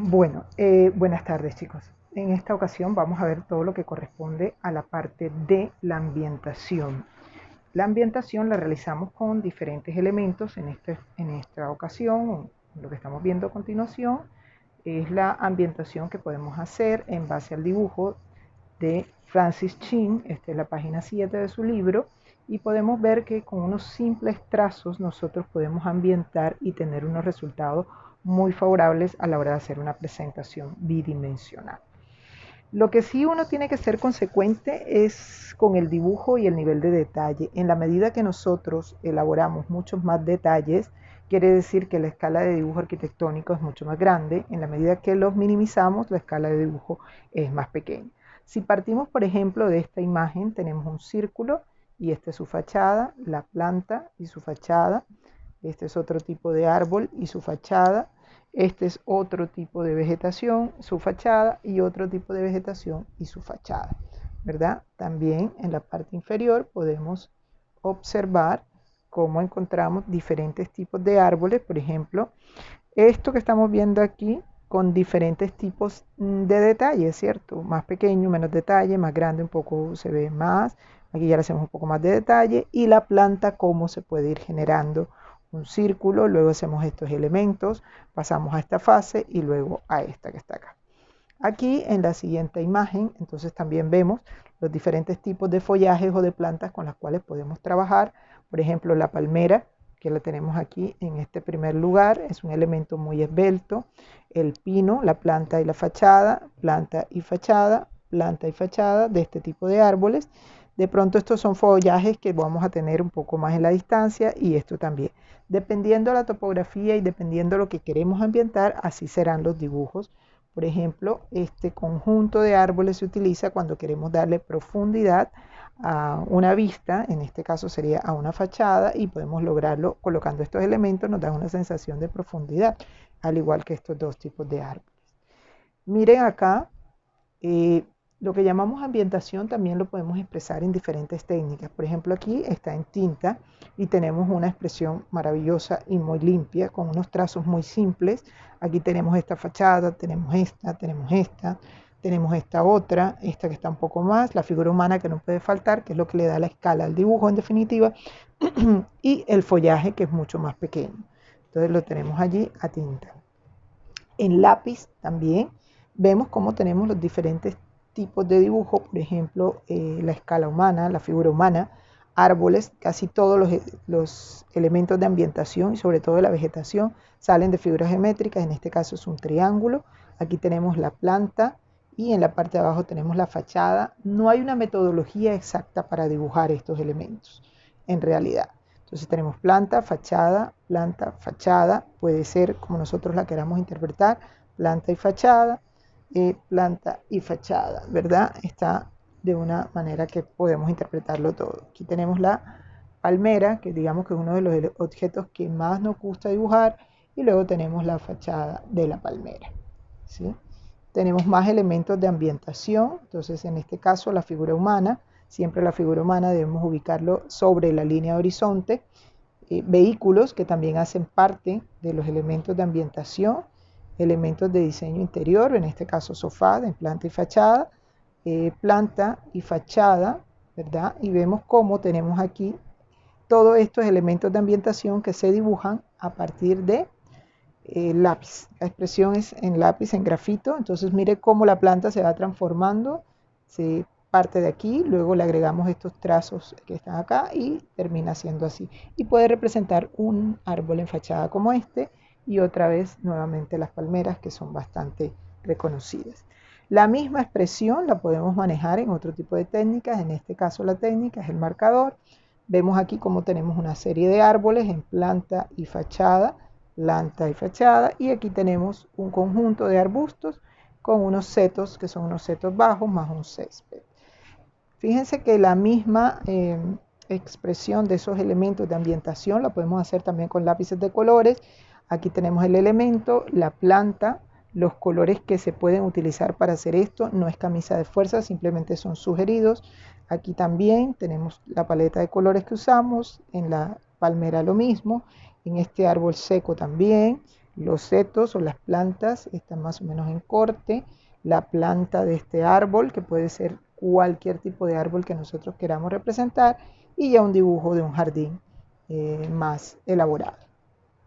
Buenas tardes, chicos. En esta ocasión vamos a ver todo lo que corresponde a la parte de la ambientación. La ambientación la realizamos con diferentes elementos. En esta ocasión, lo que estamos viendo a continuación es la ambientación que podemos hacer en base al dibujo de Francis Chin. Esta es la página 7 de su libro, y podemos ver que con unos simples trazos nosotros podemos ambientar y tener unos resultados muy favorables a la hora de hacer una presentación bidimensional. Lo que sí uno tiene que ser consecuente es con el dibujo y el nivel de detalle. En la medida que nosotros elaboramos muchos más detalles, quiere decir que la escala de dibujo arquitectónico es mucho más grande. En la medida que los minimizamos, la escala de dibujo es más pequeña. Si partimos, por ejemplo, de esta imagen, tenemos un círculo y esta es su fachada, la planta y su fachada. Este es otro tipo de árbol y su fachada. Este es otro tipo de vegetación, su fachada, y otro tipo de vegetación y su fachada, ¿verdad? También en la parte inferior podemos observar cómo encontramos diferentes tipos de árboles. Por ejemplo, esto que estamos viendo aquí con diferentes tipos de detalles, ¿cierto? Más pequeño, menos detalle, más grande, un poco se ve más. Aquí ya le hacemos un poco más de detalle, y la planta, cómo se puede ir generando un círculo, luego hacemos estos elementos, pasamos a esta fase y luego a esta que está acá. Aquí en la siguiente imagen, entonces también vemos los diferentes tipos de follajes o de plantas con las cuales podemos trabajar. Por ejemplo, la palmera, que la tenemos aquí en este primer lugar, es un elemento muy esbelto. El pino, la planta y la fachada, planta y fachada, planta y fachada de este tipo de árboles. De pronto estos son follajes que vamos a tener un poco más en la distancia, y esto también. Dependiendo de la topografía y dependiendo de lo que queremos ambientar, así serán los dibujos. Por ejemplo, este conjunto de árboles se utiliza cuando queremos darle profundidad a una vista, en este caso sería a una fachada, y podemos lograrlo colocando estos elementos, nos da una sensación de profundidad, al igual que estos dos tipos de árboles. Miren acá, eh, lo que llamamos ambientación también lo podemos expresar en diferentes técnicas. Por ejemplo, aquí está en tinta y tenemos una expresión maravillosa y muy limpia, con unos trazos muy simples. Aquí tenemos esta fachada, tenemos esta otra, esta que está un poco más, la figura humana que no puede faltar, que es lo que le da la escala al dibujo en definitiva, y el follaje, que es mucho más pequeño. Entonces lo tenemos allí a tinta. En lápiz también vemos cómo tenemos los diferentes tipos de dibujo. Por ejemplo, la escala humana, la figura humana, árboles. Casi todos los elementos de ambientación y sobre todo de la vegetación salen de figuras geométricas. En este caso es un triángulo. Aquí tenemos la planta y en la parte de abajo tenemos la fachada. No hay una metodología exacta para dibujar estos elementos en realidad. Entonces tenemos planta, fachada, puede ser como nosotros la queramos interpretar, planta y fachada, ¿verdad? Está de una manera que podemos interpretarlo todo. Aquí tenemos la palmera, que digamos que es uno de los objetos que más nos gusta dibujar, y luego tenemos la fachada de la palmera, ¿sí? Tenemos más elementos de ambientación. Entonces en este caso la figura humana, siempre la figura humana debemos ubicarlo sobre la línea de horizonte. Vehículos que también hacen parte de los elementos de ambientación, elementos de diseño interior, en este caso sofá en planta y fachada, ¿verdad? Y vemos cómo tenemos aquí todos estos elementos de ambientación que se dibujan a partir de lápiz. La expresión es en lápiz, en grafito. Entonces mire cómo la planta se va transformando, se parte de aquí, luego le agregamos estos trazos que están acá y termina siendo así. Y puede representar un árbol en fachada como este, y otra vez nuevamente las palmeras, que son bastante reconocidas. La misma expresión la podemos manejar en otro tipo de técnicas. En este caso la técnica es el marcador. Vemos aquí cómo tenemos una serie de árboles en planta y fachada, y aquí tenemos un conjunto de arbustos con unos setos, que son unos setos bajos más un césped. Fíjense que la misma expresión de esos elementos de ambientación la podemos hacer también con lápices de colores. Aquí tenemos el elemento, la planta, los colores que se pueden utilizar para hacer esto. No es camisa de fuerza, simplemente son sugeridos. Aquí también tenemos la paleta de colores que usamos, en la palmera lo mismo, en este árbol seco también. Los setos o las plantas están más o menos en corte. La planta de este árbol, que puede ser cualquier tipo de árbol que nosotros queramos representar, y ya un dibujo de un jardín más elaborado.